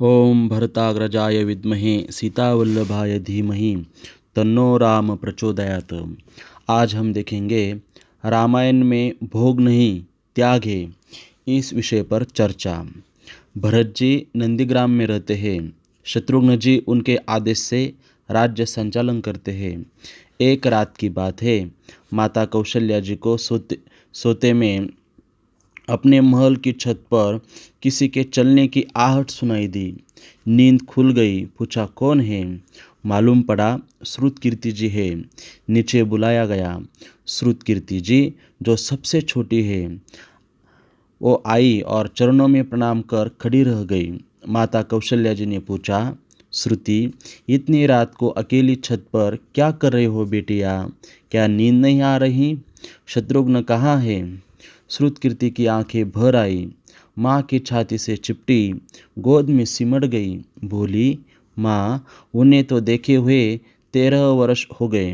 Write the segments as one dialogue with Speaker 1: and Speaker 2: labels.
Speaker 1: ओम भरताग्रजाय विद्महे सीतावल्लभाय धीमहि तन्नो राम प्रचोदयात। आज हम देखेंगे रामायण में भोग नहीं त्याग है, इस विषय पर चर्चा। भरत जी नंदीग्राम में रहते हैं। शत्रुघ्न जी उनके आदेश से राज्य संचालन करते हैं। एक रात की बात है, माता कौशल्या जी को सोते में अपने महल की छत पर किसी के चलने की आहट सुनाई दी। नींद खुल गई। पूछा, कौन है? मालूम पड़ा श्रुतकीर्ति जी है। नीचे बुलाया गया। श्रुतकीर्ति जी जो सबसे छोटी है, वो आई और चरणों में प्रणाम कर खड़ी रह गई। माता कौशल्या जी ने पूछा, श्रुति, इतनी रात को अकेली छत पर क्या कर रहे हो बेटिया? क्या नींद नहीं आ रही? शत्रुघ्न कहाँ है? श्रुतकीर्ति की आंखें भर आई। माँ की छाती से चिपटी, गोद में सिमट गई। बोली, माँ, उन्हें तो देखे हुए 13 वर्ष हो गए।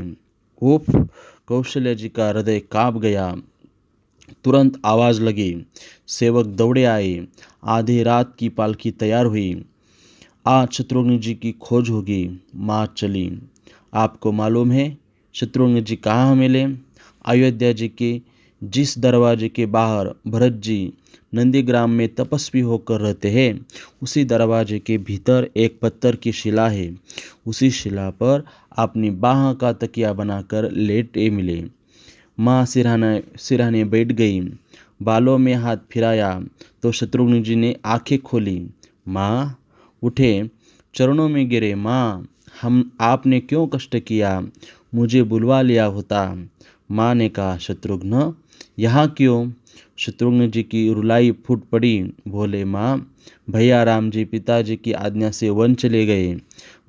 Speaker 1: उफ! कौशल्या जी का हृदय कांप गया। तुरंत आवाज लगी। सेवक दौड़े आए। आधी रात की पालकी तैयार हुई। आज शत्रुघ्न जी की खोज होगी। माँ चली। आपको मालूम है शत्रुघ्न जी कहाँ मिले? अयोध्या जी के जिस दरवाजे के बाहर भरत जी नंदीग्राम में तपस्वी होकर रहते हैं, उसी दरवाजे के भीतर एक पत्थर की शिला है। उसी शिला पर अपनी बाह का तकिया बनाकर लेटे मिले। माँ सिरहाने बैठ गई। बालों में हाथ फिराया तो शत्रुघ्न जी ने आंखें खोली। माँ, उठे, चरणों में गिरे। माँ, आपने क्यों कष्ट किया? मुझे बुलवा लिया होता। माँ ने कहा, शत्रुघ्न यहाँ क्यों? शत्रुघ्न जी की रुलाई फूट पड़ी। बोले, माँ, भैया राम जी पिताजी की आज्ञा से वन चले गए।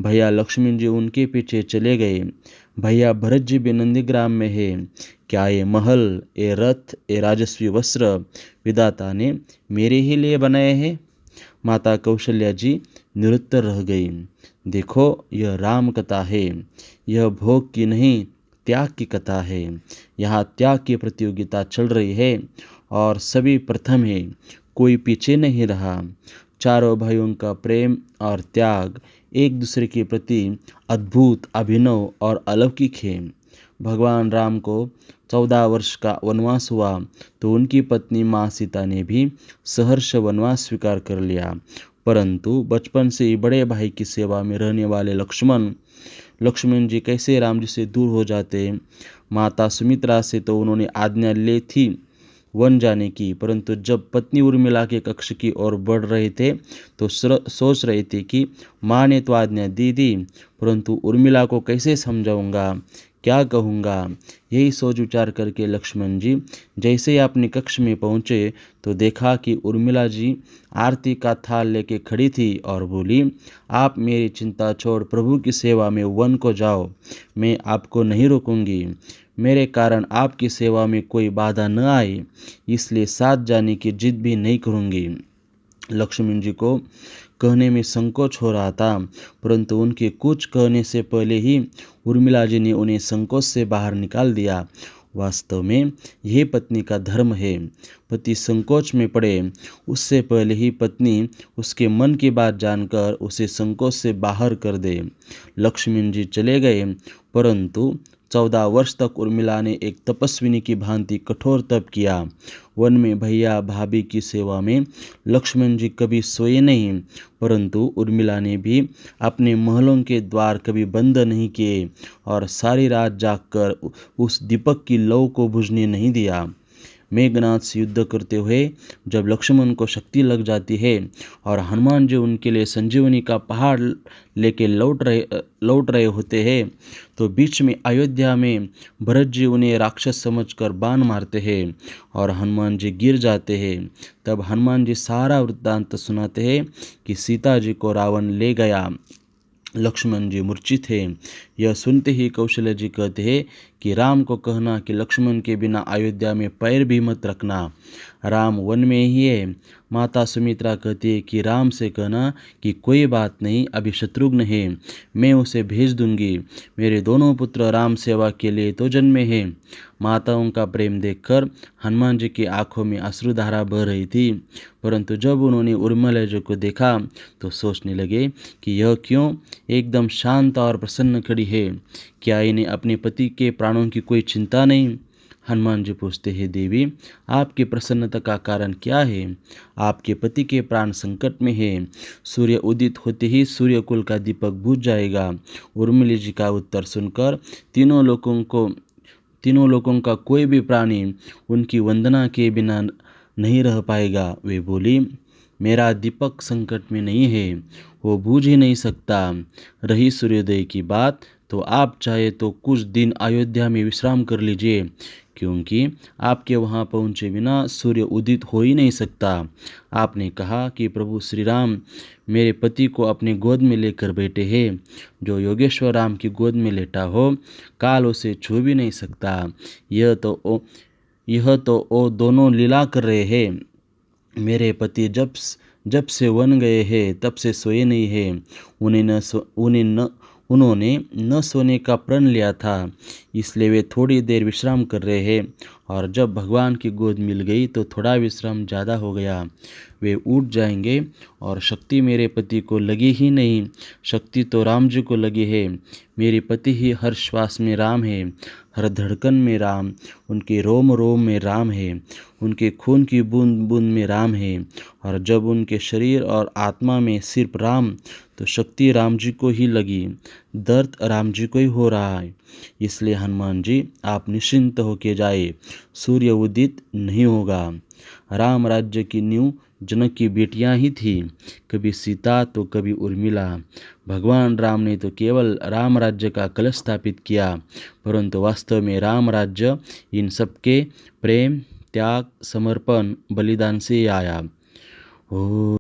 Speaker 1: भैया लक्ष्मण जी उनके पीछे चले गए। भैया भरत जी भी नंदीग्राम में है। क्या ये महल, ये रथ, ये राजस्वी वस्त्र विधाता ने मेरे ही लिए बनाए हैं? माता कौशल्या जी निरुत्तर रह गई। देखो, यह राम कथा है। यह भोग की नहीं, त्याग की कथा है। यहाँ त्याग की प्रतियोगिता चल रही है और सभी प्रथम है, कोई पीछे नहीं रहा। चारों भाइयों का प्रेम और त्याग एक दूसरे के प्रति अद्भुत, अभिनव और अलौकिक है। भगवान राम को 14 वर्ष का वनवास हुआ तो उनकी पत्नी माँ सीता ने भी सहर्ष वनवास स्वीकार कर लिया। परंतु बचपन से ही बड़े भाई की सेवा में रहने वाले लक्ष्मण जी कैसे राम जी से दूर हो जाते? माता सुमित्रा से तो उन्होंने आज्ञा ली थी वन जाने की, परंतु जब पत्नी उर्मिला के कक्ष की ओर बढ़ रहे थे तो सोच रहे थे कि माँ ने तो आज्ञा दी, परंतु उर्मिला को कैसे समझाऊंगा, क्या कहूँगा? यही सोच विचार करके लक्ष्मण जी जैसे ही अपने कक्ष में पहुँचे तो देखा कि उर्मिला जी आरती का थाल लेके खड़ी थी और बोली, आप मेरी चिंता छोड़ प्रभु की सेवा में वन को जाओ। मैं आपको नहीं रोकूंगी। मेरे कारण आपकी सेवा में कोई बाधा न आए, इसलिए साथ जाने की जिद भी नहीं करूंगी। लक्ष्मण जी को कहने में संकोच हो रहा था, परंतु उनके कुछ कहने से पहले ही उर्मिला जी ने उन्हें संकोच से बाहर निकाल दिया। वास्तव में यही पत्नी का धर्म है। पति संकोच में पड़े उससे पहले ही पत्नी उसके मन की बात जानकर उसे संकोच से बाहर कर दे। लक्ष्मण जी चले गए, परंतु 14 वर्ष तक उर्मिला ने एक तपस्विनी की भांति कठोर तप किया। वन में भैया भाभी की सेवा में लक्ष्मण जी कभी सोए नहीं, परंतु उर्मिला ने भी अपने महलों के द्वार कभी बंद नहीं किए और सारी रात जागकर उस दीपक की लौ को बुझने नहीं दिया। मेघनाथ से युद्ध करते हुए जब लक्ष्मण को शक्ति लग जाती है और हनुमान जी उनके लिए संजीवनी का पहाड़ लेके लौट रहे होते हैं, तो बीच में अयोध्या में भरत जी उन्हें राक्षस समझकर बाण मारते हैं और हनुमान जी गिर जाते हैं। तब हनुमान जी सारा वृत्तांत सुनाते हैं कि सीता जी को रावण ले गया, लक्ष्मण जी मूर्छित थे। यह सुनते ही कौशल्या जी कहते हैं कि राम को कहना कि लक्ष्मण के बिना अयोध्या में पैर भी मत रखना। राम वन में ही है। माता सुमित्रा कहती है कि राम से कहना कि कोई बात नहीं, अभी शत्रुघ्न है, मैं उसे भेज दूंगी। मेरे दोनों पुत्र राम सेवा के लिए तो जन्मे हैं। माताओं का प्रेम देखकर हनुमान जी की आंखों में अश्रुधारा बह रही थी, परंतु जब उन्होंने उर्मिला जी को देखा तो सोचने लगे कि यह क्यों एकदम शांत और प्रसन्न खड़ी है। क्या इन्हें अपने पति के प्राणों की कोई चिंता नहीं? हनुमान जी पूछते हैं, देवी आपकी प्रसन्नता का कारण क्या है? आपके पति के प्राण संकट में है। सूर्य उदित होते ही सूर्यकुल का दीपक बुझ जाएगा। उर्मिला जी का उत्तर सुनकर तीनों लोगों का कोई भी प्राणी उनकी वंदना के बिना नहीं रह पाएगा। वे बोली, मेरा दीपक संकट में नहीं है, वो बूझ ही नहीं सकता। रही सूर्योदय की बात, तो आप चाहे तो कुछ दिन अयोध्या में विश्राम कर लीजिए, क्योंकि आपके वहाँ पहुँचे बिना सूर्य उदित हो ही नहीं सकता। आपने कहा कि प्रभु श्री राम मेरे पति को अपनी गोद में लेकर बैठे हैं। जो योगेश्वर राम की गोद में लेटा हो, काल उसे छू भी नहीं सकता। यह तो ओ दोनों लीला कर रहे हैं। मेरे पति जब से वन गए हैं तब से सोए नहीं हैं। उन्होंने न सोने का प्रण लिया था, इसलिए वे थोड़ी देर विश्राम कर रहे हैं, और जब भगवान की गोद मिल गई तो थोड़ा विश्राम ज़्यादा हो गया। वे उठ जाएंगे, और शक्ति मेरे पति को लगी ही नहीं, शक्ति तो राम जी को लगी है। मेरे पति ही हर श्वास में राम है, हर धड़कन में राम, उनके रोम रोम में राम है, उनके खून की बूंद बूंद में राम है। और जब उनके शरीर और आत्मा में सिर्फ राम, तो शक्ति राम जी को ही लगी, दर्द राम जी को ही हो रहा है। इसलिए हनुमान जी आप निश्चिंत होके जाए, सूर्य उदित नहीं होगा। राम राज्य की नींव जनक की बेटियां ही थी, कभी सीता तो कभी उर्मिला। भगवान राम ने तो केवल राम राज्य का कलश स्थापित किया, परंतु वास्तव में राम राज्य इन सबके प्रेम, त्याग, समर्पण, बलिदान से आया। ओ